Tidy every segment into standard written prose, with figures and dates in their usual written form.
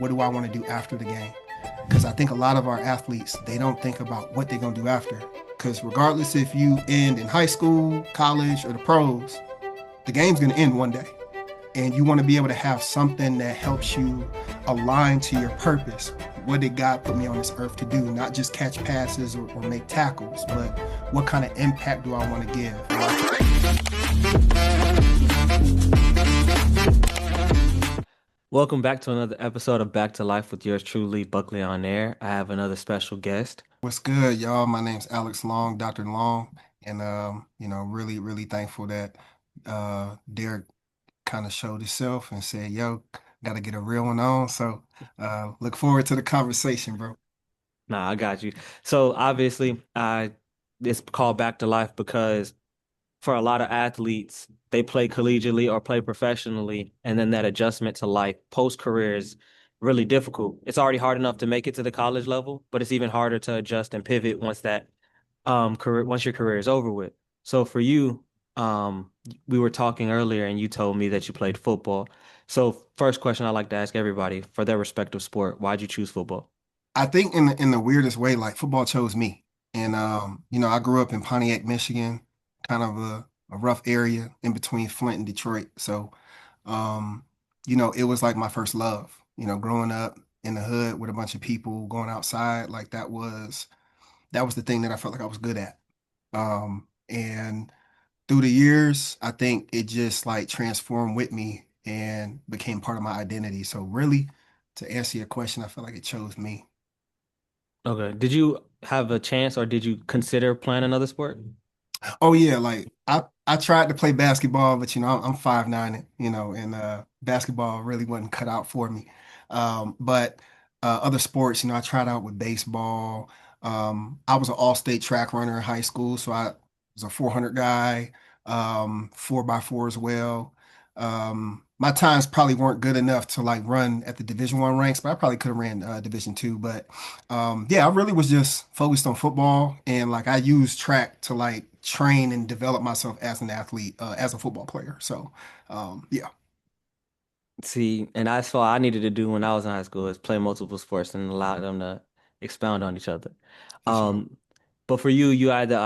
what do I want to do after the game? Because I think a lot of our athletes, they don't think about what they're going to do after. Because regardless if you end in high school, college, or the pros, the game's going to end one day. And you want to be able to have something that helps you align to your purpose. What did God put me on this earth to do? Not just catch passes or make tackles, but what kind of impact do I want to give? Welcome back to another episode of Back to Life with yours truly, Buckley on Air. I have another special guest. What's good, y'all? My name's Alex Long, Dr. Long, and really, really thankful that Derek kind of showed himself and said, "Yo, got to get a real one on." So, look forward to the conversation, bro. Nah, I got you. So obviously, I it's called Back to Life because for a lot of athletes, they play collegiately or play professionally, and then that adjustment to life post career is really difficult. It's already hard enough to make it to the college level, but it's even harder to adjust and pivot once your career is over with. So for you, we were talking earlier and you told me that you played football. So first question I like to ask everybody for their respective sport, why'd you choose football? I think in the weirdest way, like football chose me, and I grew up in Pontiac, Michigan, kind of a rough area in between Flint and Detroit. So, um, it was like my first love. Growing up in the hood with a bunch of people going outside, like that was the thing that I felt like I was good at. And through the years, I think it just like transformed with me and became part of my identity. So really, to answer your question, I feel like it chose me. Okay. Did you have a chance or did you consider playing another sport? Oh yeah, like I tried to play basketball, but I'm 5'9", and basketball really wasn't cut out for me. But other sports, I tried out with baseball. I was an all-state track runner in high school, so I was a 400 guy, 4x4 as well. My times probably weren't good enough to like run at the Division 1 ranks, but I probably could have ran Division 2. But yeah, I really was just focused on football, and like I used track to like train and develop myself as an athlete, as a football player. So, yeah, See, and that's what I needed to do when I was in high school is play multiple sports and allow them to expound on each other. for sure. Um, but for you, you had the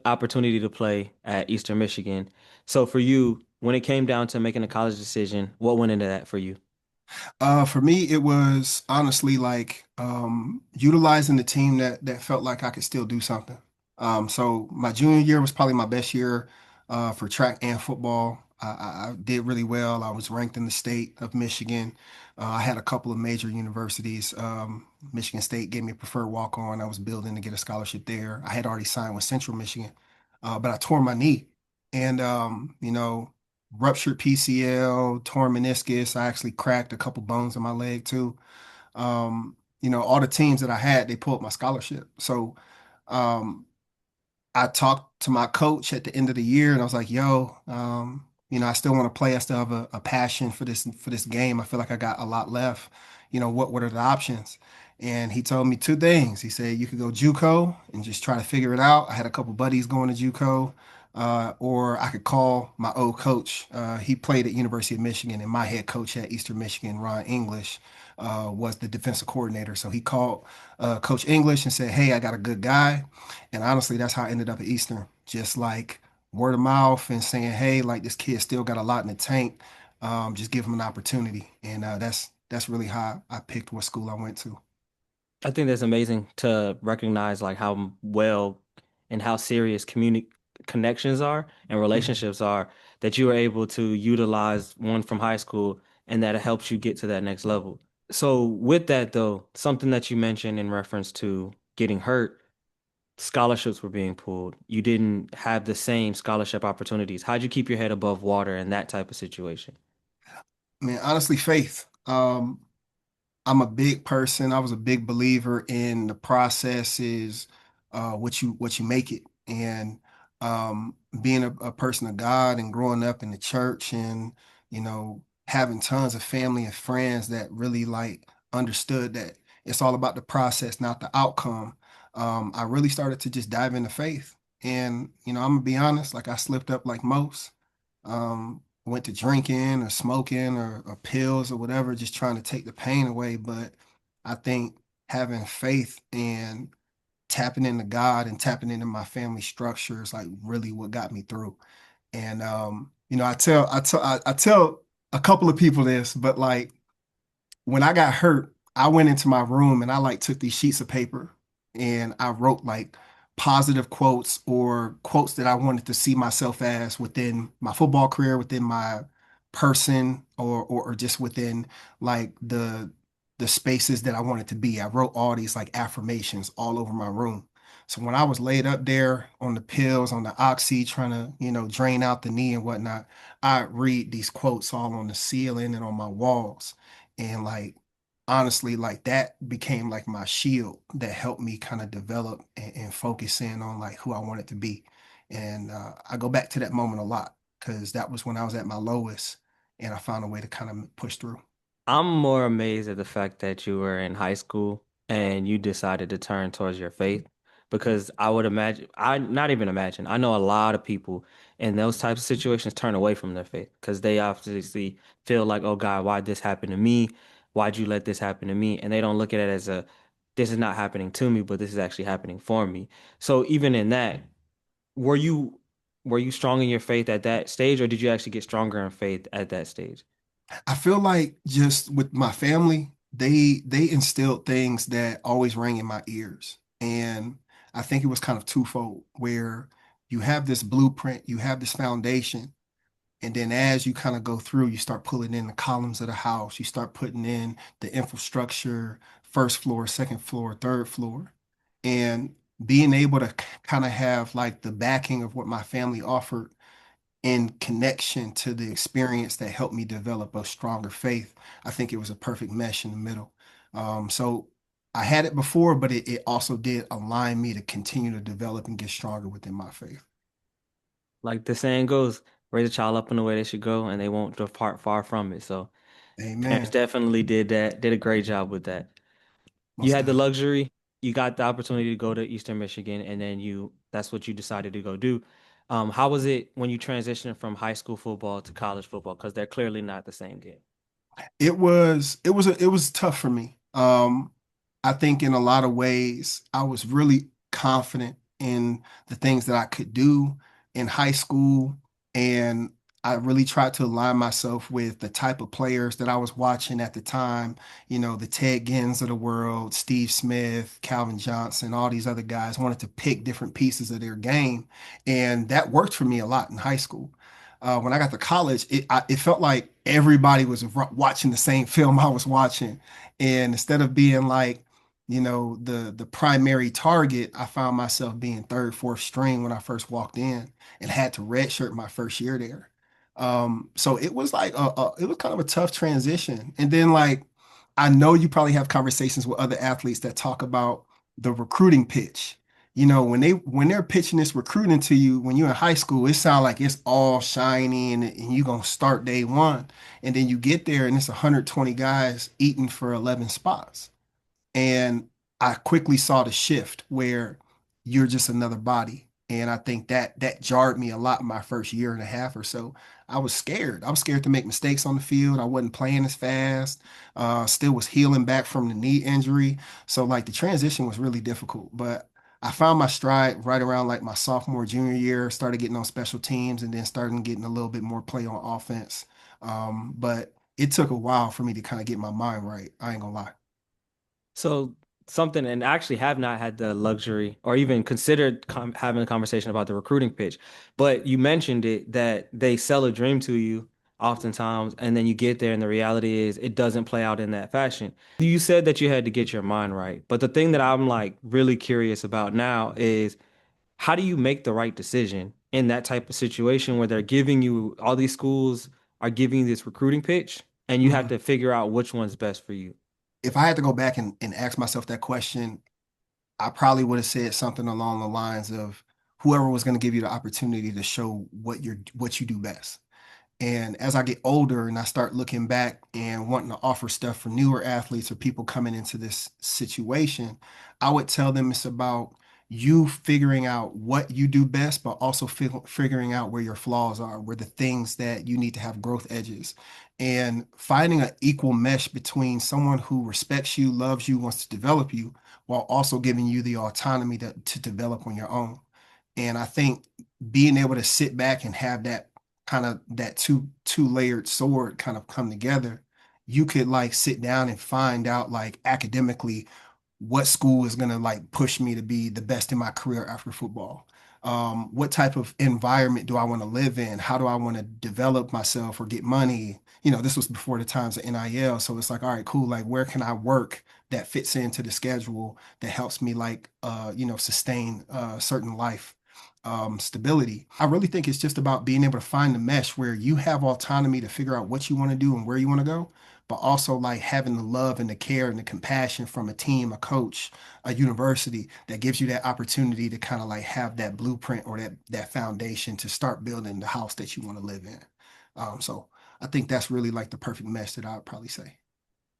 opportunity to play at Eastern Michigan. So for you, when it came down to making a college decision, what went into that for you? For me, it was honestly like utilizing the team that felt like I could still do something. So my junior year was probably my best year for track and football. I did really well. I was ranked in the state of Michigan. I had a couple of major universities. Michigan State gave me a preferred walk-on. I was building to get a scholarship there. I had already signed with Central Michigan, but I tore my knee, and ruptured PCL, torn meniscus. I actually cracked a couple bones in my leg too. All the teams that I had, they pulled my scholarship. So um, I talked to my coach at the end of the year and I was like, yo, I still want to play. I still have a passion for this game. I feel like I got a lot left. What are the options? And he told me two things. He said you could go JUCO and just try to figure it out. I had a couple buddies going to JUCO, or I could call my old coach. He played at University of Michigan, and my head coach at Eastern Michigan, Ron English, was the defensive coordinator. So he called Coach English and said, "Hey, I got a good guy." And honestly, that's how I ended up at Eastern. Just like word of mouth and saying, "Hey, like this kid still got a lot in the tank. Just give him an opportunity." And that's really how I picked what school I went to. I think that's amazing to recognize like how well and how serious communi connections are and Mhm. relationships are that you were able to utilize one from high school and that it helps you get to that next level. So with that though, something that you mentioned in reference to getting hurt, scholarships were being pulled. You didn't have the same scholarship opportunities. How'd you keep your head above water in that type of situation? Man, honestly, faith. I'm a big person. I was a big believer in the process is what you make it. And being a person of God and growing up in the church and having tons of family and friends that really like understood that it's all about the process, not the outcome. I really started to just dive into faith. And I'm gonna be honest, like I slipped up like most. went to drinking or smoking or pills or whatever, just trying to take the pain away. But I think having faith and tapping into God and tapping into my family structure is like really what got me through. And I tell a couple of people this, but like when I got hurt, I went into my room and I like took these sheets of paper and I wrote like positive quotes or quotes that I wanted to see myself as within my football career, within my person, or just within like the spaces that I wanted to be. I wrote all these like affirmations all over my room. So when I was laid up there on the pills, on the oxy, trying to, drain out the knee and whatnot, I read these quotes all on the ceiling and on my walls. And like honestly, like that became like my shield that helped me kind of develop and focus in on like who I wanted to be. And I go back to that moment a lot because that was when I was at my lowest and I found a way to kind of push through. I'm more amazed at the fact that you were in high school and you decided to turn towards your faith because I would imagine, I not even imagine, I know a lot of people in those types of situations turn away from their faith because they obviously feel like, oh God, why'd this happen to me? Why'd you let this happen to me? And they don't look at it as a, this is not happening to me, but this is actually happening for me. So even in that, were you were you strong in your faith at that stage, or did you actually get stronger in faith at that stage? I feel like just with my family, they instilled things that always rang in my ears. And I think it was kind of twofold, where you have this blueprint, you have this foundation, and then as you kind of go through, you start pulling in the columns of the house, you start putting in the infrastructure, first floor, second floor, third floor. And being able to kind of have like the backing of what my family offered in connection to the experience that helped me develop a stronger faith. I think it was a perfect mesh in the middle. So I had it before, but it also did align me to continue to develop and get stronger within my faith. Like the saying goes, raise a child up in the way they should go, and they won't depart far from it. So parents Amen. definitely did that, did a great job with that. You Most had the definitely. luxury, you got the opportunity to go to Eastern Michigan, and then that's what you decided to go do. How was it when you transitioned from high school football to college football? Because they're clearly not the same game. It was tough for me. I think in a lot of ways I was really confident in the things that I could do in high school, and I really tried to align myself with the type of players that I was watching at the time. The Ted Gins of the world, Steve Smith, Calvin Johnson, all these other guys wanted to pick different pieces of their game, and that worked for me a lot in high school. When I got to college, it felt like everybody was watching the same film I was watching, and instead of being like, the primary target, I found myself being third, fourth string when I first walked in, and had to redshirt my first year there. So it was like it was kind of a tough transition, and then like I know you probably have conversations with other athletes that talk about the recruiting pitch. When they're pitching this recruiting to you when you're in high school, it sounds like it's all shiny and you're gonna start day one. And then you get there and it's 120 guys eating for 11 spots. And I quickly saw the shift where you're just another body. And I think that jarred me a lot in my first year and a half or so. I was scared. I was scared to make mistakes on the field. I wasn't playing as fast. Still was healing back from the knee injury. So like the transition was really difficult. But I found my stride right around like my sophomore, junior year, started getting on special teams and then started getting a little bit more play on offense. But it took a while for me to kind of get my mind right. I ain't gonna lie. So something, and I actually have not had the luxury or even considered having a conversation about the recruiting pitch, but you mentioned it that they sell a dream to you oftentimes, and then you get there, and the reality is it doesn't play out in that fashion. You said that you had to get your mind right, but the thing that I'm like really curious about now is how do you make the right decision in that type of situation where they're giving you all these schools are giving you this recruiting pitch, and you have Mhm. to figure out which one's best for you. If I had to go back and ask myself that question, I probably would have said something along the lines of whoever was going to give you the opportunity to show what you do best. And as I get older and I start looking back and wanting to offer stuff for newer athletes or people coming into this situation, I would tell them it's about you figuring out what you do best, but also figuring out where your flaws are, where the things that you need to have growth edges, and finding an equal mesh between someone who respects you, loves you, wants to develop you, while also giving you the autonomy to develop on your own. And I think being able to sit back and have that kind of that two layered sword kind of come together, you could like sit down and find out like academically what school is going to like push me to be the best in my career after football. What type of environment do I want to live in? How do I want to develop myself or get money? This was before the times of NIL. So it's like, all right, cool. Like, where can I work that fits into the schedule that helps me like, sustain certain life stability. I really think it's just about being able to find the mesh where you have autonomy to figure out what you want to do and where you want to go, but also like having the love and the care and the compassion from a team, a coach, a university that gives you that opportunity to kind of like have that blueprint or that foundation to start building the house that you want to live in. So I think that's really like the perfect mesh that I would probably say.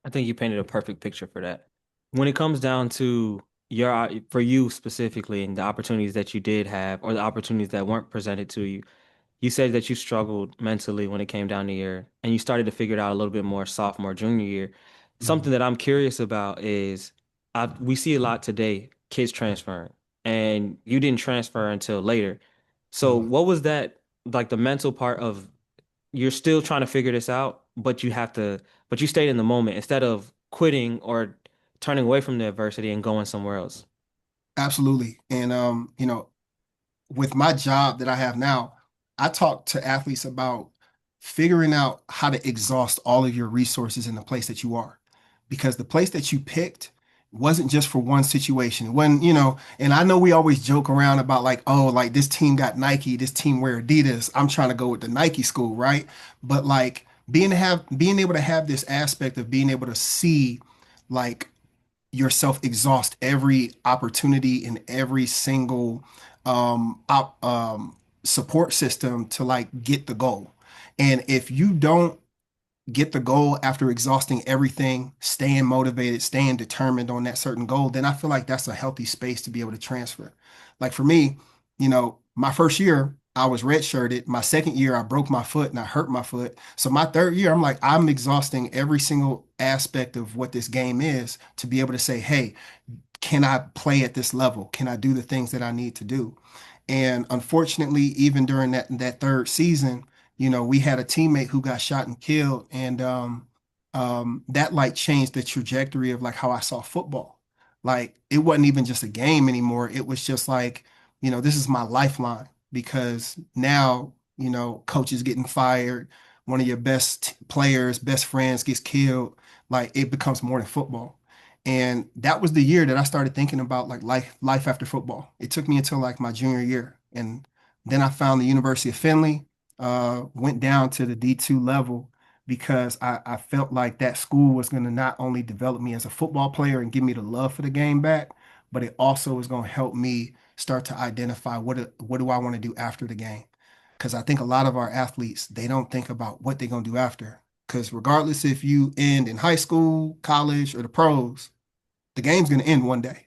I think you painted a perfect picture for that. When it comes down to your for you specifically and the opportunities that you did have or the opportunities that weren't presented to you, you said that you struggled mentally when it came down to your and you started to figure it out a little bit more sophomore, junior year. Something Mhm. that I'm curious about is we see a lot today, kids transferring, and you didn't transfer until later. So Mhm. what was that like the mental part of you're still trying to figure this out, but you stayed in the moment instead of quitting or turning away from the adversity and going somewhere else. Absolutely. And with my job that I have now, I talk to athletes about figuring out how to exhaust all of your resources in the place that you are. Because the place that you picked wasn't just for one situation. When, and I know we always joke around about like, oh, like this team got Nike, this team wear Adidas. I'm trying to go with the Nike school, right? But like being able to have this aspect of being able to see like yourself exhaust every opportunity in every single support system to like get the goal. And if you don't get the goal after exhausting everything, staying motivated, staying determined on that certain goal, then I feel like that's a healthy space to be able to transfer. Like for me, my first year, I was redshirted. My second year, I broke my foot and I hurt my foot. So my third year, I'm like, I'm exhausting every single aspect of what this game is to be able to say, hey, can I play at this level? Can I do the things that I need to do? And unfortunately, even during that third season, we had a teammate who got shot and killed, and that like changed the trajectory of like how I saw football. Like it wasn't even just a game anymore. It was just like, this is my lifeline because now, coach is getting fired, one of your best players, best friends gets killed. Like it becomes more than football. And that was the year that I started thinking about like life after football. It took me until like my junior year. And then I found the University of Findlay, went down to the D2 level because I felt like that school was going to not only develop me as a football player and give me the love for the game back, but it also was going to help me start to identify what do I want to do after the game. Because I think a lot of our athletes, they don't think about what they're going to do after. Because regardless if you end in high school, college, or the pros, the game's going to end one day.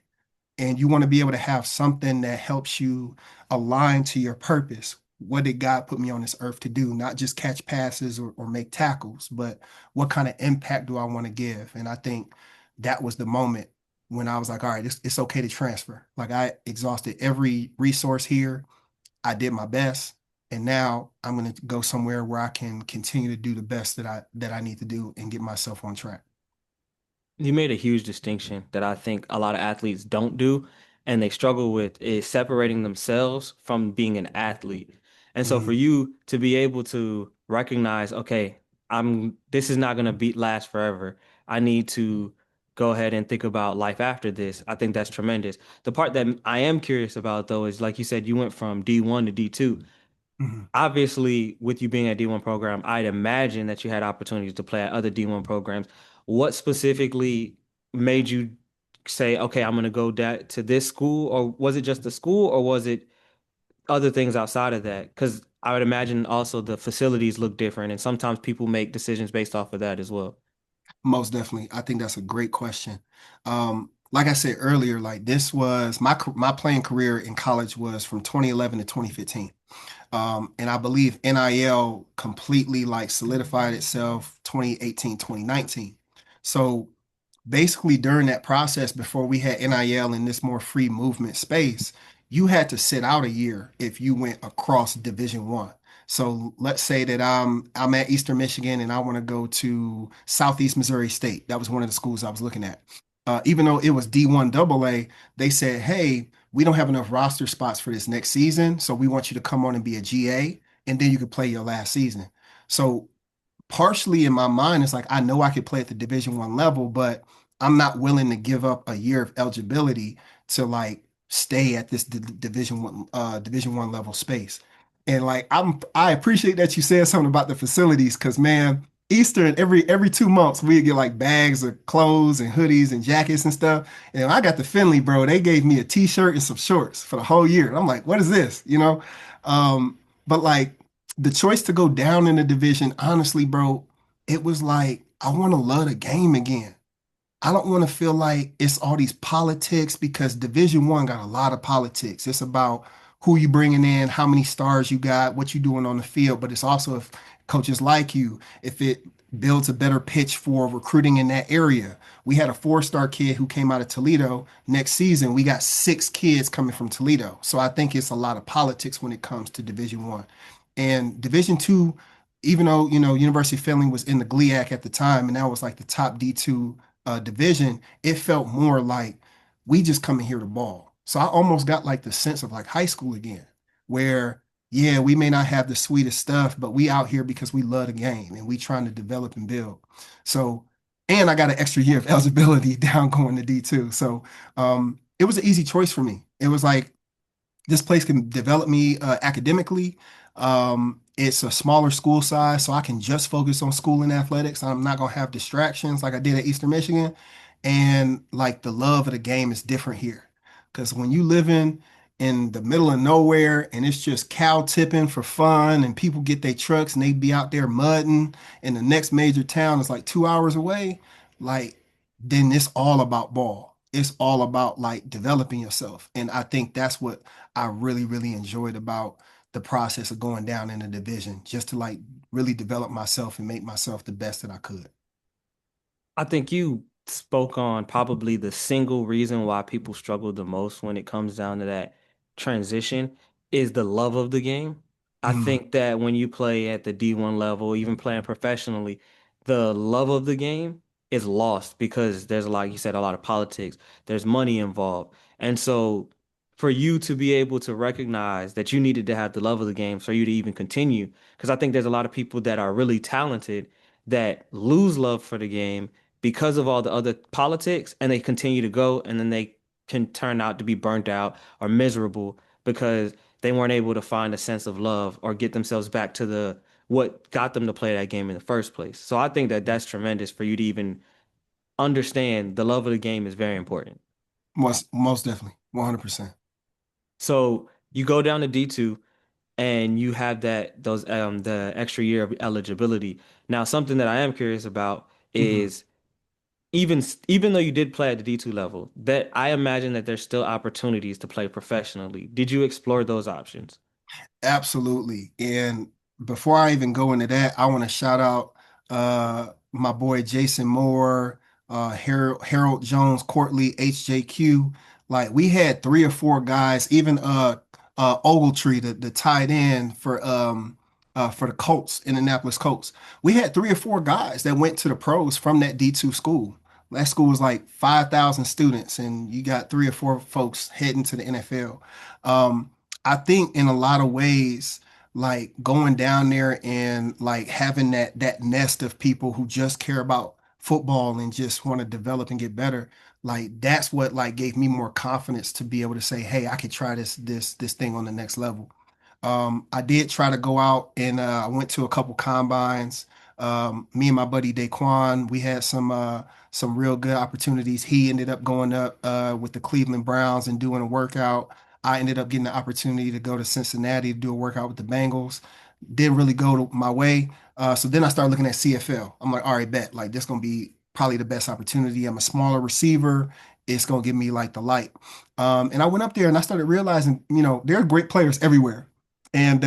And you want to be able to have something that helps you align to your purpose. What did God put me on this earth to do? Not just catch passes or make tackles, but what kind of impact do I want to give? And I think that was the moment when I was like, all right, it's okay to transfer. Like I exhausted every resource here. I did my best. And now I'm going to go somewhere where I can continue to do the best that I need to do and get myself on track. You made a huge distinction that I think a lot of athletes don't do and they struggle with is separating themselves from being an athlete. And so for Mhm. you to be able to recognize, okay, this is not going to be last forever. I need to go ahead and think about life after this. I think that's tremendous. The part that I am curious about though is like you said, you went from D1 to D2. Mhm. Obviously, with you being at D1 program, I'd imagine that you had opportunities to play at other D1 programs. What specifically made you say, okay, I'm going to go to this school? Or was it just the school or was it other things outside of that? Because I would imagine also the facilities look different and sometimes people make decisions based off of that as well. Most definitely. I think that's a great question. like I said earlier, like this was my playing career in college was from 2011 to 2015. And I believe NIL completely like solidified itself 2018, 2019. So basically during that process before we had NIL in this more free movement space, you had to sit out a year if you went across Division One. So let's say that I'm at Eastern Michigan and I want to go to Southeast Missouri State. That was one of the schools I was looking at. Even though it was D1 AA, they said, "Hey, we don't have enough roster spots for this next season, so we want you to come on and be a GA, and then you could play your last season." So partially in my mind, it's like I know I could play at the Division 1 level, but I'm not willing to give up a year of eligibility to like stay at this Division 1 level space. And like I appreciate that you said something about the facilities because man, Eastern every 2 months we get like bags of clothes and hoodies and jackets and stuff. And when I got to Finley, bro, they gave me a t-shirt and some shorts for the whole year. And I'm like, what is this? But like the choice to go down in the division, honestly, bro, it was like I want to love the game again. I don't want to feel like it's all these politics because Division 1 got a lot of politics. It's about who you bringing in, how many stars you got, what you doing on the field, but it's also if coaches like you, if it builds a better pitch for recruiting in that area. We had a 4-star kid who came out of Toledo. Next season, we got 6 kids coming from Toledo. So I think it's a lot of politics when it comes to Division 1. And Division 2, even though, University of Findlay was in the GLIAC at the time, and that was like the top D2 division, it felt more like we just coming here to ball. So I almost got like the sense of like high school again, where yeah, we may not have the sweetest stuff, but we out here because we love the game and we trying to develop and build. So, and I got an extra year of eligibility down going to D2. So it was an easy choice for me. It was like this place can develop me academically. It's a smaller school size, so I can just focus on school and athletics. I'm not gonna have distractions like I did at Eastern Michigan. And like the love of the game is different here. Because when you live in the middle of nowhere and it's just cow tipping for fun and people get their trucks and they be out there mudding and the next major town is like 2 hours away, like then it's all about ball. It's all about like developing yourself. And I think that's what I really, really enjoyed about the process of going down in the division, just to like really develop myself and make myself the best that I could. I think you spoke on probably the single reason why people struggle the most when it comes down to that transition is the love of the game. I Mm, think that when you play at the D1 level, even playing professionally, the love of the game is lost because there's, like you said, a lot of politics, there's money involved. And so for you to be able to recognize that you needed to have the love of the game for you to even continue, because I think there's a lot of people that are really talented that lose love for the game because of all the other politics and they continue to go and then they can turn out to be burnt out or miserable because they weren't able to find a sense of love or get themselves back to the what got them to play that game in the first place. So I think that that's tremendous for you to even understand the love of the game is very important. most definitely, 100%. So you go down to D2 and you have that those the extra year of eligibility. Now something that I am curious about Mhm. is even though you did play at the D2 level, that I imagine that there's still opportunities to play professionally. Did you explore those options? Absolutely. And before I even go into that, I want to shout out my boy Jason Moore, Harold Jones, Courtly, HJQ. Like we had 3 or 4 guys, even Ogletree, the tight end for the Colts, Indianapolis Colts. We had 3 or 4 guys that went to the pros from that D2 school. That school was like 5,000 students, and you got 3 or 4 folks heading to the NFL. I think in a lot of ways, like going down there and like having that nest of people who just care about football and just want to develop and get better, like that's what like gave me more confidence to be able to say, hey, I could try this thing on the next level. I did try to go out and I went to a couple combines. Me and my buddy Daquan, we had some real good opportunities. He ended up going up with the Cleveland Browns and doing a workout. I ended up getting the opportunity to go to Cincinnati to do a workout with the Bengals. Didn't really go to my way. So then I started looking at CFL. I'm like, all right, bet. Like this gonna be probably the best opportunity. I'm a smaller receiver it's gonna give me like the light. And I went up there and I started realizing, there are great players everywhere. And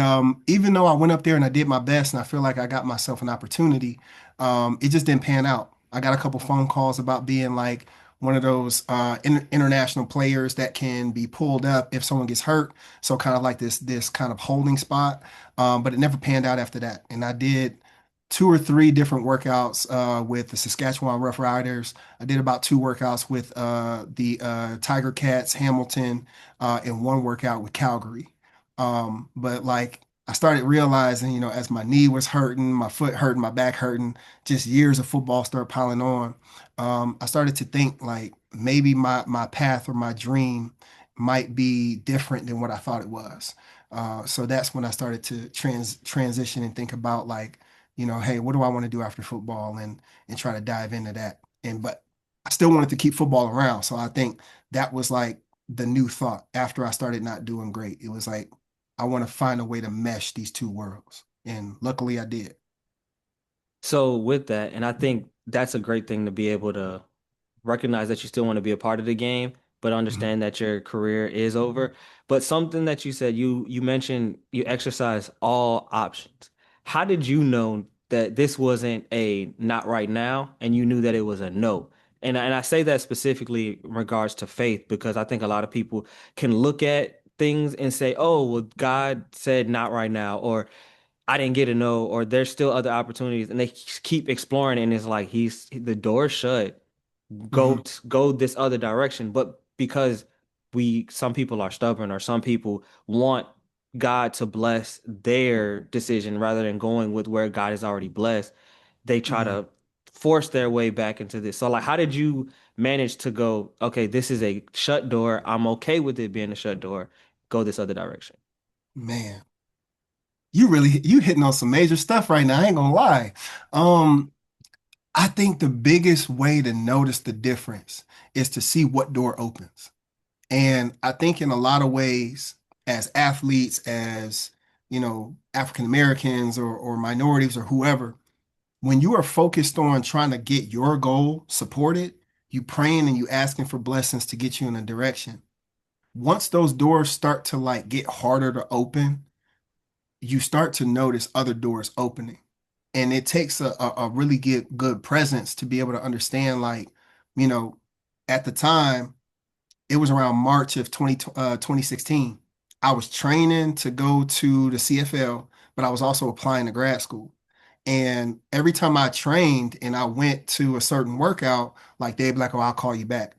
even though I went up there and I did my best and I feel like I got myself an opportunity, it just didn't pan out. I got a couple phone calls about being like one of those international players that can be pulled up if someone gets hurt. So kind of like this kind of holding spot. But it never panned out after that. And I did two or three different workouts with the Saskatchewan Rough Riders. I did about two workouts with the Tiger Cats, Hamilton, and one workout with Calgary. But like I started realizing, as my knee was hurting, my foot hurting, my back hurting, just years of football started piling on. I started to think like maybe my path or my dream might be different than what I thought it was. So that's when I started to transition and think about like, hey, what do I want to do after football and try to dive into that. But I still wanted to keep football around. So I think that was like the new thought after I started not doing great. It was like I want to find a way to mesh these two worlds. And luckily I did. So with that, and I think that's a great thing to be able to recognize that you still want to be a part of the game, but Mhm. understand that your career is over. But something that you said, you mentioned you exercise all options. How did you know that this wasn't a not right now, and you knew that it was a no? And I say that specifically in regards to faith because I think a lot of people can look at things and say, "Oh, well, God said not right now," or I didn't get a no, or there's still other opportunities, and they keep exploring, and it's like he's the door's shut, Mhm. go this other direction. But because some people are stubborn, or some people want God to bless their decision rather than going with where God is already blessed, they try Mhm. to force their way back into this. So like, how did you manage to go, okay, this is a shut door. I'm okay with it being a shut door. Go this other direction. Man, you hitting on some major stuff right now. I ain't gonna lie. Um, I think the biggest way to notice the difference is to see what door opens. And I think in a lot of ways, as athletes, as African Americans or minorities or whoever, when you are focused on trying to get your goal supported, you praying and you asking for blessings to get you in a direction. Once those doors start to like get harder to open, you start to notice other doors opening. And it takes a really good presence to be able to understand, like, you know, at the time, it was around March of 2016. I was training to go to the CFL, but I was also applying to grad school. And every time I trained and I went to a certain workout, like they'd be like, oh, I'll call you back.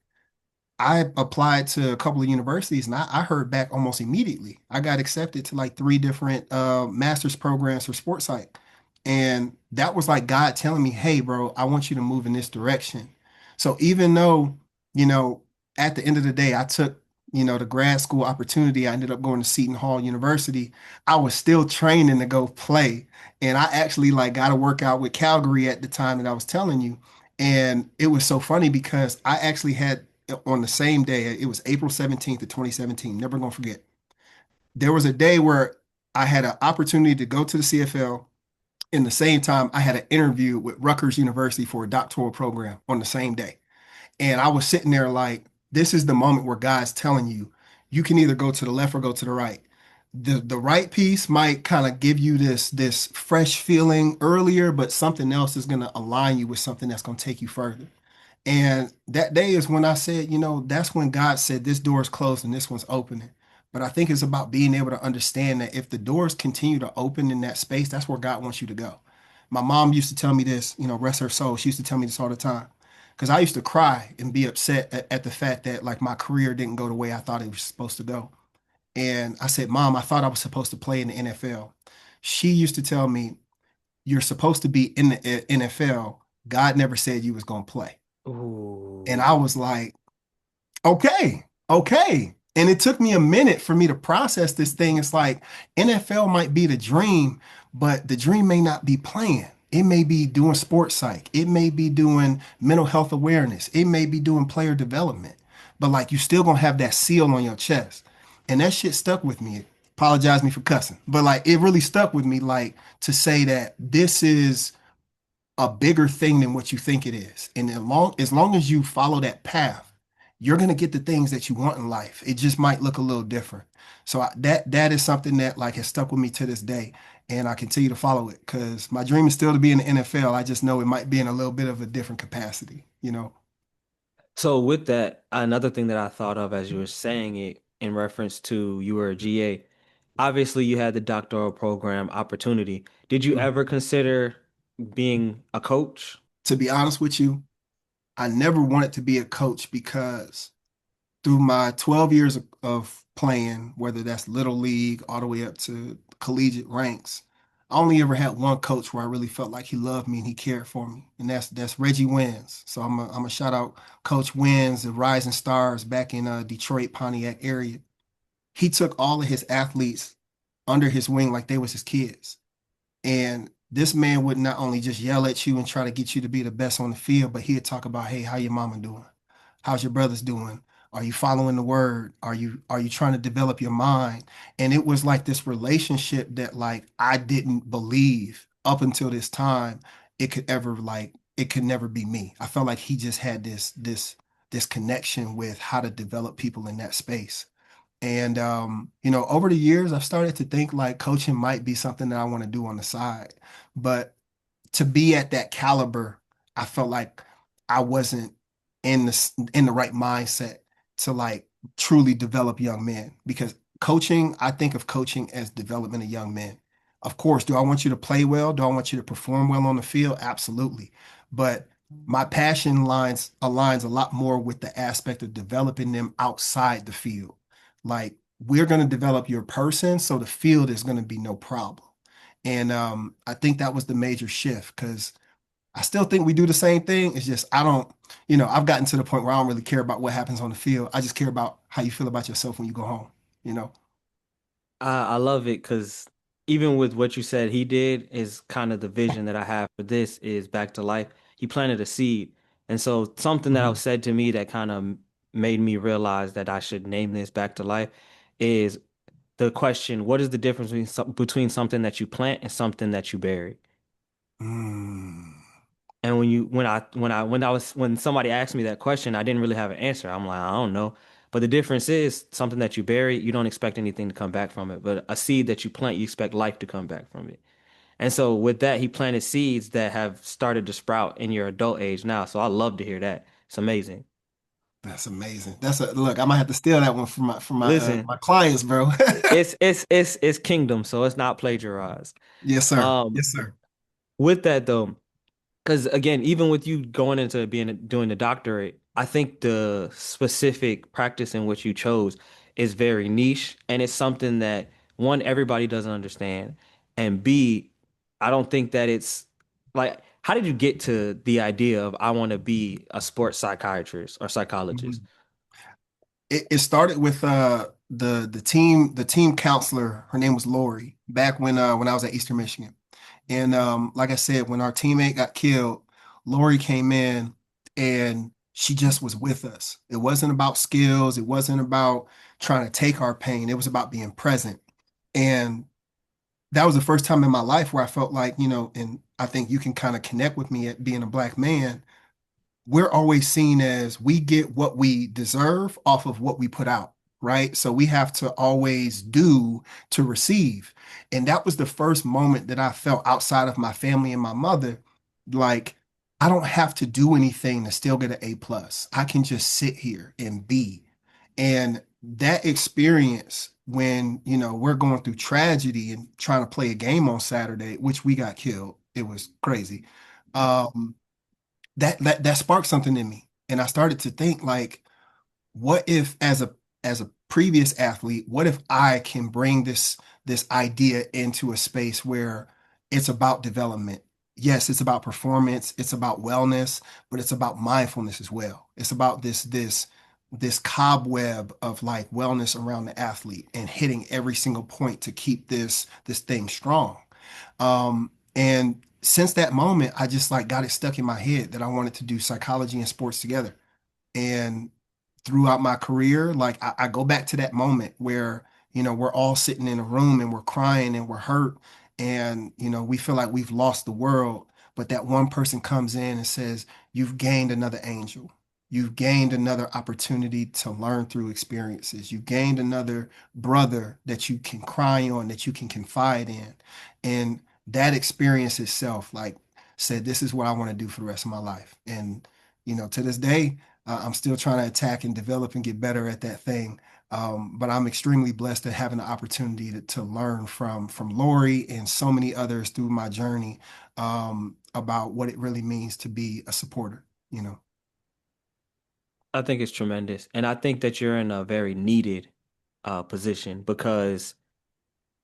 I applied to a couple of universities and I heard back almost immediately. I got accepted to like three different master's programs for sports psych. And that was like God telling me, hey, bro, I want you to move in this direction. So even though, you know, at the end of the day, I took, the grad school opportunity, I ended up going to Seton Hall University. I was still training to go play. And I actually like got to work out with Calgary at the time that I was telling you. And it was so funny because I actually had on the same day, it was April 17th of 2017. Never gonna forget. There was a day where I had an opportunity to go to the CFL. In the same time, I had an interview with Rutgers University for a doctoral program on the same day. And I was sitting there like, this is the moment where God's telling you, you can either go to the left or go to the right. The right piece might kind of give you this fresh feeling earlier, but something else is going to align you with something that's going to take you further. And that day is when I said, that's when God said this door is closed and this one's opening. But I think it's about being able to understand that if the doors continue to open in that space, that's where God wants you to go. My mom used to tell me this, rest her soul. She used to tell me this all the time. Because I used to cry and be upset at the fact that like my career didn't go the way I thought it was supposed to go. And I said, Mom, I thought I was supposed to play in the NFL. She used to tell me, you're supposed to be in the NFL. God never said you was going to play. And I Ooh. was like, okay, okay. And it took me a minute for me to process this thing. It's like NFL might be the dream, but the dream may not be playing. It may be doing sports psych. It may be doing mental health awareness. It may be doing player development. But like you still gonna have that seal on your chest. And that shit stuck with me. Apologize me for cussing. But like it really stuck with me, like to say that this is a bigger thing than what you think it is. And as long as you follow that path, you're going to get the things that you want in life. It just might look a little different. So that is something that like has stuck with me to this day, and I continue to follow it because my dream is still to be in the NFL. I just know it might be in a little bit of a different capacity, you know. So with that, another thing that I thought of as you were saying it in reference to you were a GA, obviously you had the doctoral program opportunity. Did you Mhm. ever consider being a coach? To be honest with you, I never wanted to be a coach because through my 12 years of playing, whether that's little league all the way up to collegiate ranks, I only ever had one coach where I really felt like he loved me and he cared for me, and that's Reggie Wins. So I'm a shout out Coach Wins, the Rising Stars back in Detroit, Pontiac area. He took all of his athletes under his wing like they was his kids. And this man would not only just yell at you and try to get you to be the best on the field, but he'd talk about, hey, how your mama doing? How's your brothers doing? Are you following the word? Are you trying to develop your mind? And it was like this relationship that like I didn't believe up until this time it could ever like it could never be me. I felt like he just had this connection with how to develop people in that space. And over the years, I've started to think like coaching might be something that I want to do on the side. But to be at that caliber, I felt like I wasn't in the right mindset to like truly develop young men because coaching, I think of coaching as development of young men. Of course, do I want you to play well? Do I want you to perform well on the field? Absolutely. But my passion lines aligns a lot more with the aspect of developing them outside the field. Like we're going to develop your person, so the field is going to be no problem. And I think that was the major shift because I still think we do the same thing. It's just I don't, I've gotten to the point where I don't really care about what happens on the field. I just care about how you feel about yourself when you go home, you know? I love it because even with what you said he did is kind of the vision that I have for this is back to life. He planted a seed. And so something that was Mhm. said to me that kind of made me realize that I should name this back to life is the question, what is the difference between something that you plant and something that you bury? Mm. And when somebody asked me that question, I didn't really have an answer. I'm like, I don't know. But the difference is something that you bury, you don't expect anything to come back from it. But a seed that you plant, you expect life to come back from it. And so with that, he planted seeds that have started to sprout in your adult age now. So I love to hear that. It's amazing. That's amazing. That's a look. I might have to steal that one from my Listen, my clients, bro. it's kingdom, so it's not plagiarized. Yes, sir. Um, Yes, sir. with that though. Because again, even with you going into doing the doctorate, I think the specific practice in which you chose is very niche, and it's something that one, everybody doesn't understand, and B, I don't think that it's like, how did you get to the idea of I want to be a sports psychiatrist or psychologist? Mhm. It started with the team counselor. Her name was Lori back when I was at Eastern Michigan. And like I said, when our teammate got killed, Lori came in and she just was with us. It wasn't about skills. It wasn't about trying to take our pain. It was about being present. And that was the first time in my life where I felt like, and I think you can kind of connect with me at being a black man. We're always seen as we get what we deserve off of what we put out, right? So we have to always do to receive. And that was the first moment that I felt outside of my family and my mother, like I don't have to do anything to still get an A plus. I can just sit here and be. And that experience when, we're going through tragedy and trying to play a game on Saturday, which we got killed. It was crazy. Um, that sparked something in me, and I started to think like, what if as a previous athlete, what if I can bring this idea into a space where it's about development. Yes, it's about performance, it's about wellness, but it's about mindfulness as well. It's about this cobweb of like wellness around the athlete and hitting every single point to keep this thing strong. And since that moment, I just like got it stuck in my head that I wanted to do psychology and sports together. And throughout my career, like I go back to that moment where, we're all sitting in a room and we're crying and we're hurt and, we feel like we've lost the world. But that one person comes in and says, you've gained another angel. You've gained another opportunity to learn through experiences. You've gained another brother that you can cry on, that you can confide in. And that experience itself, like, said, this is what I want to do for the rest of my life. And, to this day, I'm still trying to attack and develop and get better at that thing. But I'm extremely blessed to having the opportunity to learn from Lori and so many others through my journey, about what it really means to be a supporter, you know. I think it's tremendous. And I think that you're in a very needed position because,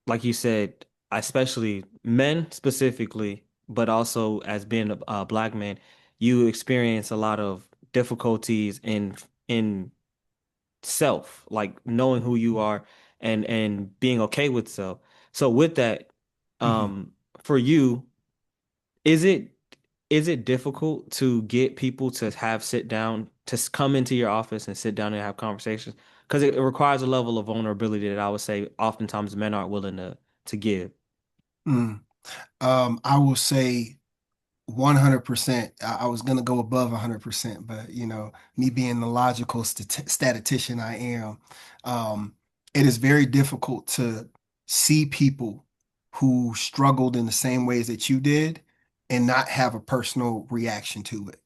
like you said, especially men specifically, but also as being a black man, you experience a lot of difficulties in self, like knowing who you are and being okay with self. So with that, Mhm. um, for you, is it difficult to get people to have sit down, to come into your office and sit down and have conversations? Because it requires a level of vulnerability that I would say oftentimes men aren't willing to give. Mm. I will say 100%. I was going to go above 100%, but me being the logical statistician I am, it is very difficult to see people who struggled in the same ways that you did and not have a personal reaction to it.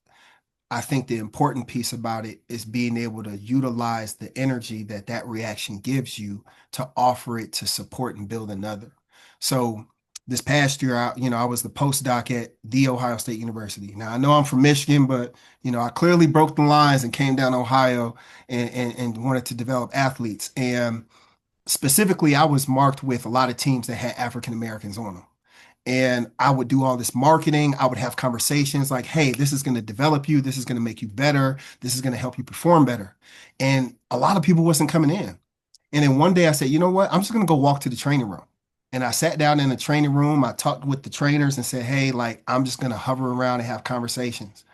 I think the important piece about it is being able to utilize the energy that that reaction gives you to offer it to support and build another. So this past year, I was the postdoc at the Ohio State University. Now I know I'm from Michigan, but I clearly broke the lines and came down to Ohio and wanted to develop athletes. And specifically, I was marked with a lot of teams that had African Americans on them. And I would do all this marketing. I would have conversations like, hey, this is going to develop you. This is going to make you better. This is going to help you perform better. And a lot of people wasn't coming in. And then one day I said, you know what? I'm just going to go walk to the training room. And I sat down in the training room. I talked with the trainers and said, hey, like, I'm just going to hover around and have conversations.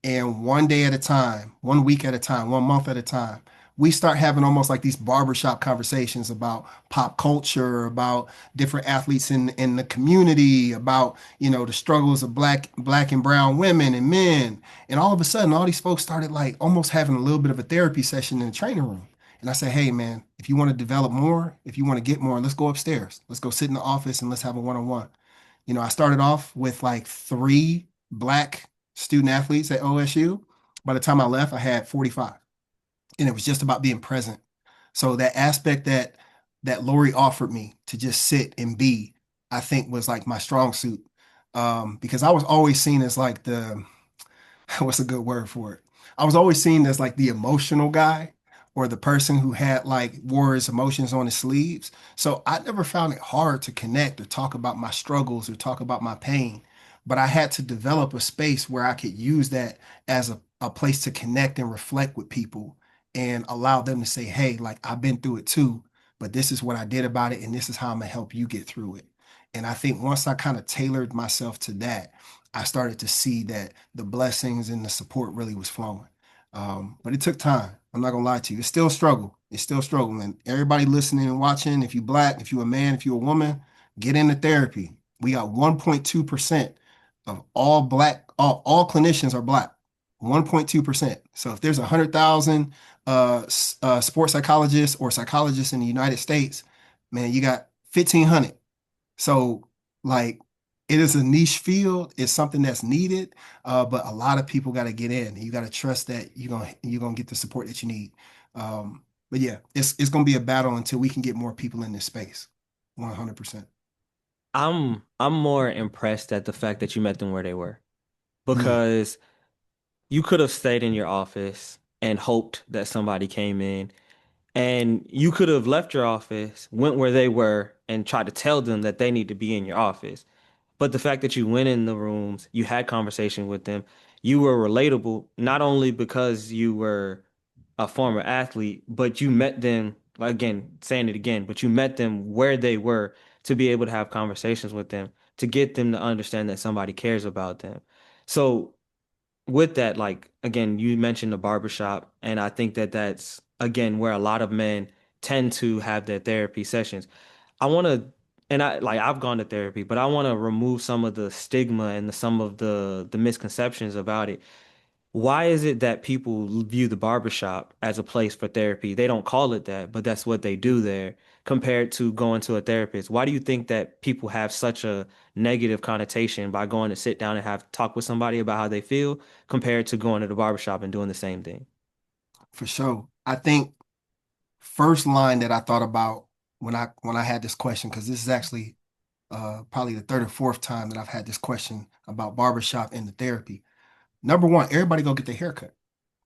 And one day at a time, one week at a time, one month at a time, we start having almost like these barbershop conversations about pop culture, about different athletes in the community, about, the struggles of black and brown women and men. And all of a sudden, all these folks started like almost having a little bit of a therapy session in the training room. And I said, hey man, if you want to develop more, if you want to get more, let's go upstairs. Let's go sit in the office and let's have a one-on-one. I started off with like three black student athletes at OSU. By the time I left, I had 45. And it was just about being present. So that aspect that Lori offered me to just sit and be, I think was like my strong suit. Because I was always seen as like the what's a good word for it? I was always seen as like the emotional guy or the person who had like wore his emotions on his sleeves. So I never found it hard to connect or talk about my struggles or talk about my pain. But I had to develop a space where I could use that as a place to connect and reflect with people and allow them to say, hey, like I've been through it too, but this is what I did about it and this is how I'm gonna help you get through it. And I think once I kind of tailored myself to that, I started to see that the blessings and the support really was flowing. But it took time. I'm not gonna lie to you. It's still a struggle. It's still a struggle. And everybody listening and watching, if you black, if you a man, if you a woman, get into therapy. We got 1.2% of all black, all clinicians are black. 1.2%. So if there's 100,000 sports psychologists or psychologists in the United States, man, you got 1,500. So, like, it is a niche field. It's something that's needed, but a lot of people got to get in. You got to trust that you're gonna get the support that you need. But yeah, it's gonna be a battle until we can get more people in this space. 100%. I'm more impressed at the fact that you met them where they were Mm, because you could have stayed in your office and hoped that somebody came in, and you could have left your office, went where they were, and tried to tell them that they need to be in your office. But the fact that you went in the rooms, you had conversation with them, you were relatable, not only because you were a former athlete, but you met them, again, saying it again, but you met them where they were to be able to have conversations with them, to get them to understand that somebody cares about them. So with that, like again, you mentioned the barbershop, and I think that that's again where a lot of men tend to have their therapy sessions. I want to, and I've gone to therapy, but I want to remove some of the stigma and some of the misconceptions about it. Why is it that people view the barbershop as a place for therapy? They don't call it that, but that's what they do there compared to going to a therapist. Why do you think that people have such a negative connotation by going to sit down and have talk with somebody about how they feel compared to going to the barbershop and doing the same thing? For sure. I think first line that I thought about when I had this question, because this is actually probably the third or fourth time that I've had this question about barbershop and the therapy. Number one, everybody go get their haircut.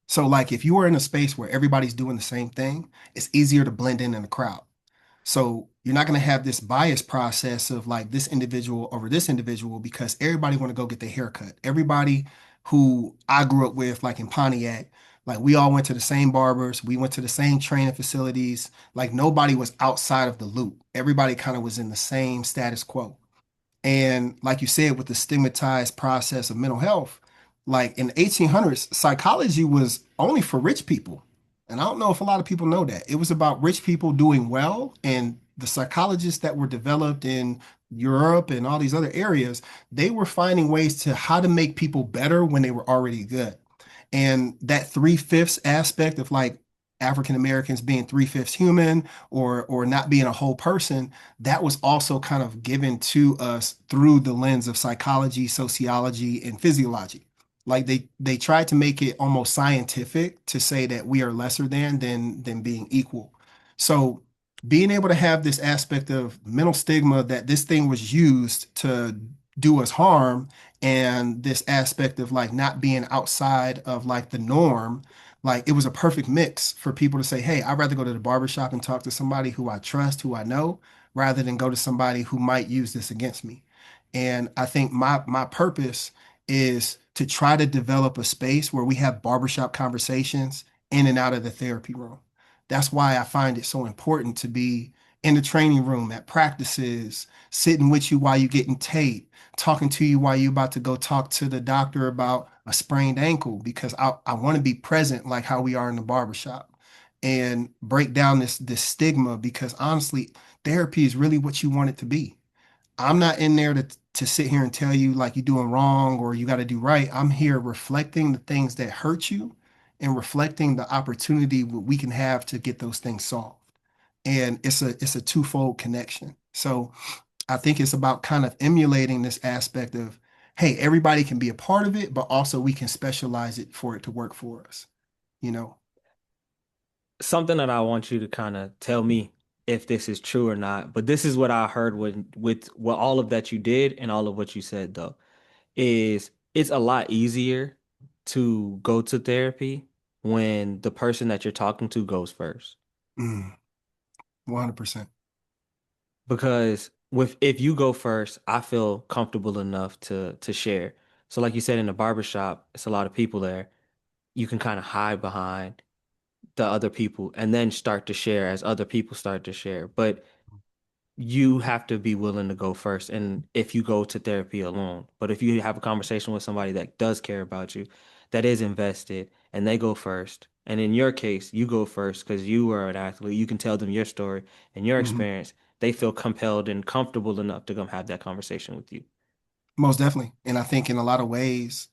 So like if you are in a space where everybody's doing the same thing, it's easier to blend in the crowd. So you're not going to have this bias process of like this individual over this individual because everybody want to go get their haircut. Everybody who I grew up with, like in Pontiac, like we all went to the same barbers, we went to the same training facilities. Like nobody was outside of the loop. Everybody kind of was in the same status quo. And like you said, with the stigmatized process of mental health, like in the 1800s, psychology was only for rich people. And I don't know if a lot of people know that. It was about rich people doing well, and the psychologists that were developed in Europe and all these other areas, they were finding ways to how to make people better when they were already good. And that three-fifths aspect of like African Americans being three-fifths human or not being a whole person, that was also kind of given to us through the lens of psychology, sociology, and physiology. Like they tried to make it almost scientific to say that we are lesser than being equal. So being able to have this aspect of mental stigma that this thing was used to do us harm, and this aspect of like not being outside of like the norm, like it was a perfect mix for people to say, hey, I'd rather go to the barbershop and talk to somebody who I trust, who I know, rather than go to somebody who might use this against me. And I think my purpose is to try to develop a space where we have barbershop conversations in and out of the therapy room. That's why I find it so important to be in the training room at practices, sitting with you while you're getting tape, talking to you while you're about to go talk to the doctor about a sprained ankle, because I want to be present like how we are in the barbershop and break down this stigma, because honestly, therapy is really what you want it to be. I'm not in there to sit here and tell you like you're doing wrong or you got to do right. I'm here reflecting the things that hurt you and reflecting the opportunity we can have to get those things solved. And it's a twofold connection. So I think it's about kind of emulating this aspect of, hey, everybody can be a part of it, but also we can specialize it for it to work for us, you know? Something that I want you to kind of tell me if this is true or not, but this is what I heard with what all of that you did and all of what you said though, is it's a lot easier to go to therapy when the person that you're talking to goes first. Mm, 100%. Because with if you go first, I feel comfortable enough to share. So like you said in the barbershop, it's a lot of people there. You can kind of hide behind the other people and then start to share as other people start to share. But you have to be willing to go first. And if you go to therapy alone, but if you have a conversation with somebody that does care about you, that is invested, and they go first. And in your case, you go first because you were an athlete. You can tell them your story and your Mhm. experience. They feel compelled and comfortable enough to come have that conversation with you. Most definitely. And I think in a lot of ways,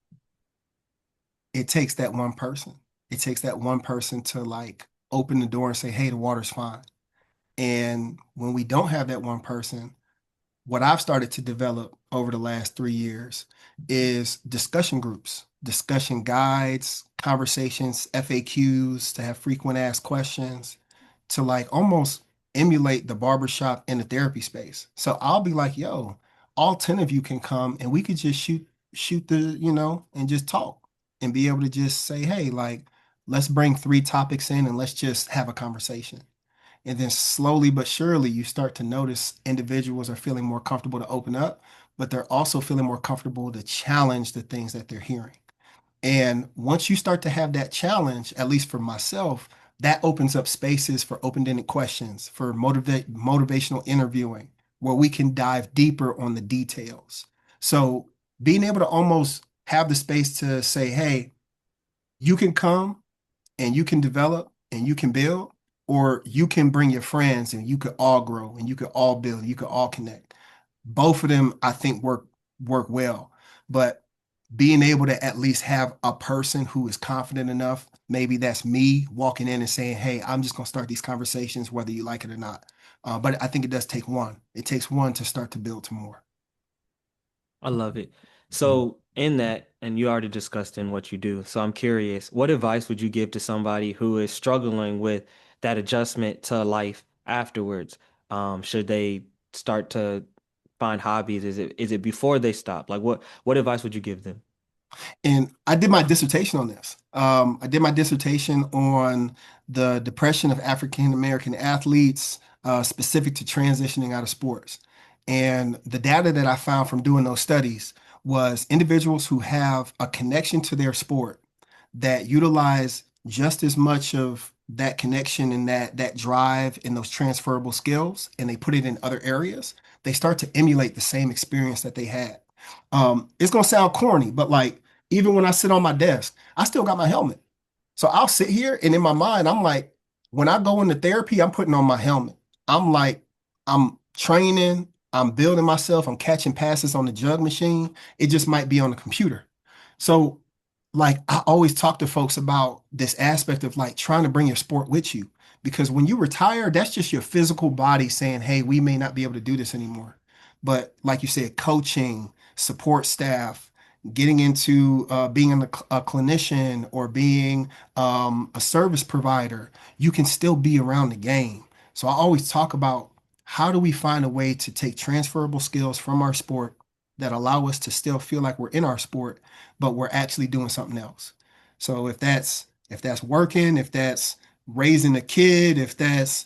it takes that one person. It takes that one person to like open the door and say, hey, the water's fine. And when we don't have that one person, what I've started to develop over the last 3 years is discussion groups, discussion guides, conversations, FAQs to have frequent asked questions to like almost emulate the barbershop and the therapy space. So I'll be like, yo, all 10 of you can come and we could just shoot and just talk and be able to just say, hey, like, let's bring 3 topics in and let's just have a conversation. And then slowly but surely, you start to notice individuals are feeling more comfortable to open up, but they're also feeling more comfortable to challenge the things that they're hearing. And once you start to have that challenge, at least for myself, that opens up spaces for open-ended questions, for motivational interviewing, where we can dive deeper on the details. So being able to almost have the space to say, hey, you can come and you can develop and you can build, or you can bring your friends and you could all grow and you could all build, you could all connect. Both of them, I think, work well. But being able to at least have a person who is confident enough, maybe that's me walking in and saying, hey, I'm just going to start these conversations, whether you like it or not. But I think it does take one. It takes one to start to build to more. I love it. Mhm. So, in that, and you already discussed in what you do. So, I'm curious, what advice would you give to somebody who is struggling with that adjustment to life afterwards? Should they start to find hobbies? Is it before they stop? Like, what advice would you give them? And I did my dissertation on this. I did my dissertation on the depression of African American athletes, specific to transitioning out of sports. And the data that I found from doing those studies was individuals who have a connection to their sport that utilize just as much of that connection and that drive and those transferable skills, and they put it in other areas, they start to emulate the same experience that they had. It's gonna sound corny, but like even when I sit on my desk, I still got my helmet. So I'll sit here and in my mind, I'm like, when I go into therapy, I'm putting on my helmet. I'm like, I'm training, I'm building myself, I'm catching passes on the jug machine. It just might be on the computer. So, like, I always talk to folks about this aspect of like trying to bring your sport with you. Because when you retire, that's just your physical body saying, hey, we may not be able to do this anymore. But like you said, coaching, support staff, getting into being a clinician or being a service provider, you can still be around the game. So I always talk about how do we find a way to take transferable skills from our sport that allow us to still feel like we're in our sport, but we're actually doing something else. So if that's working, if that's raising a kid, if that's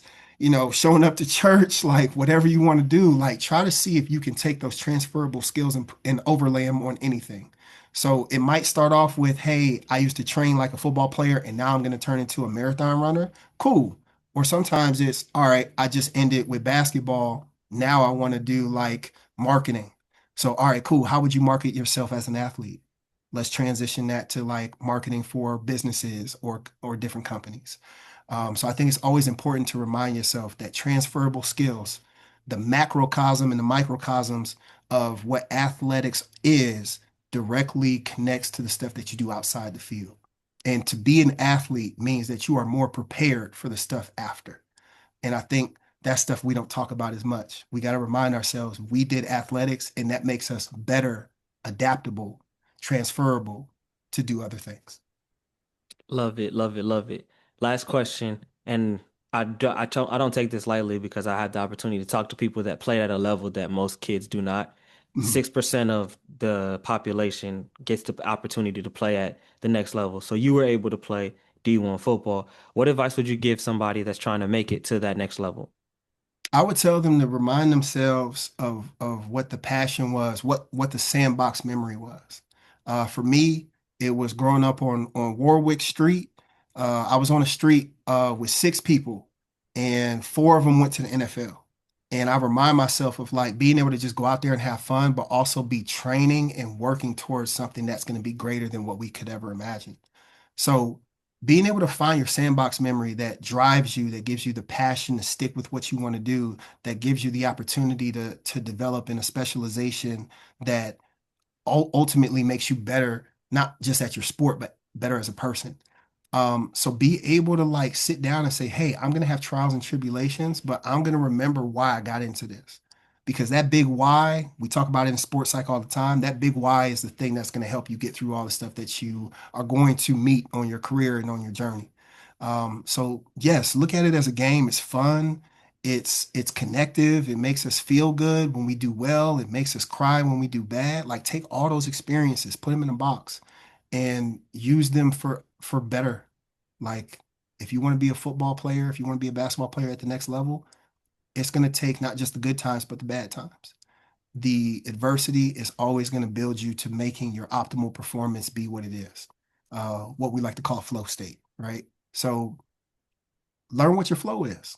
showing up to church, like whatever you want to do, like try to see if you can take those transferable skills and overlay them on anything. So it might start off with, hey, I used to train like a football player and now I'm going to turn into a marathon runner. Cool. Or sometimes it's, all right, I just ended with basketball. Now I want to do like marketing. So, all right, cool. How would you market yourself as an athlete? Let's transition that to like marketing for businesses or different companies. So I think it's always important to remind yourself that transferable skills, the macrocosm and the microcosms of what athletics is, directly connects to the stuff that you do outside the field. And to be an athlete means that you are more prepared for the stuff after. And I think that's stuff we don't talk about as much. We got to remind ourselves we did athletics, and that makes us better, adaptable, transferable to do other things. Love it, love it, love it. Last question, and I don't take this lightly because I had the opportunity to talk to people that play at a level that most kids do not. Mhm. 6% of the population gets the opportunity to play at the next level. So you were able to play D1 football. What advice would you give somebody that's trying to make it to that next level? I would tell them to remind themselves of what the passion was, what the sandbox memory was. For me, it was growing up on Warwick Street. I was on a street with six people, and four of them went to the NFL. And I remind myself of like being able to just go out there and have fun, but also be training and working towards something that's going to be greater than what we could ever imagine. So being able to find your sandbox memory that drives you, that gives you the passion to stick with what you want to do, that gives you the opportunity to develop in a specialization that ultimately makes you better, not just at your sport, but better as a person. So be able to like sit down and say, hey, I'm gonna have trials and tribulations, but I'm gonna remember why I got into this. Because that big why, we talk about it in sports psych all the time, that big why is the thing that's gonna help you get through all the stuff that you are going to meet on your career and on your journey. So yes, look at it as a game. It's fun. It's connective. It makes us feel good when we do well. It makes us cry when we do bad. Like take all those experiences, put them in a box, and use them for better. Like if you want to be a football player, if you want to be a basketball player at the next level, it's going to take not just the good times, but the bad times. The adversity is always going to build you to making your optimal performance be what it is. What we like to call flow state, right? So learn what your flow is.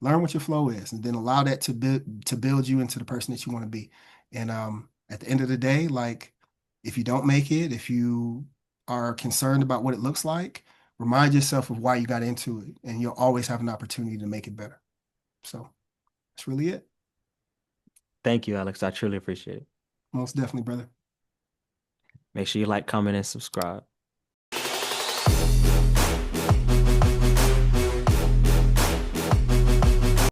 Learn what your flow is, and then allow that to build you into the person that you want to be. And at the end of the day, like if you don't make it, if you are concerned about what it looks like, remind yourself of why you got into it, and you'll always have an opportunity to make it better. So that's really it. Thank you, Alex. I truly appreciate it. Most definitely, brother. Make sure you like, comment, and subscribe.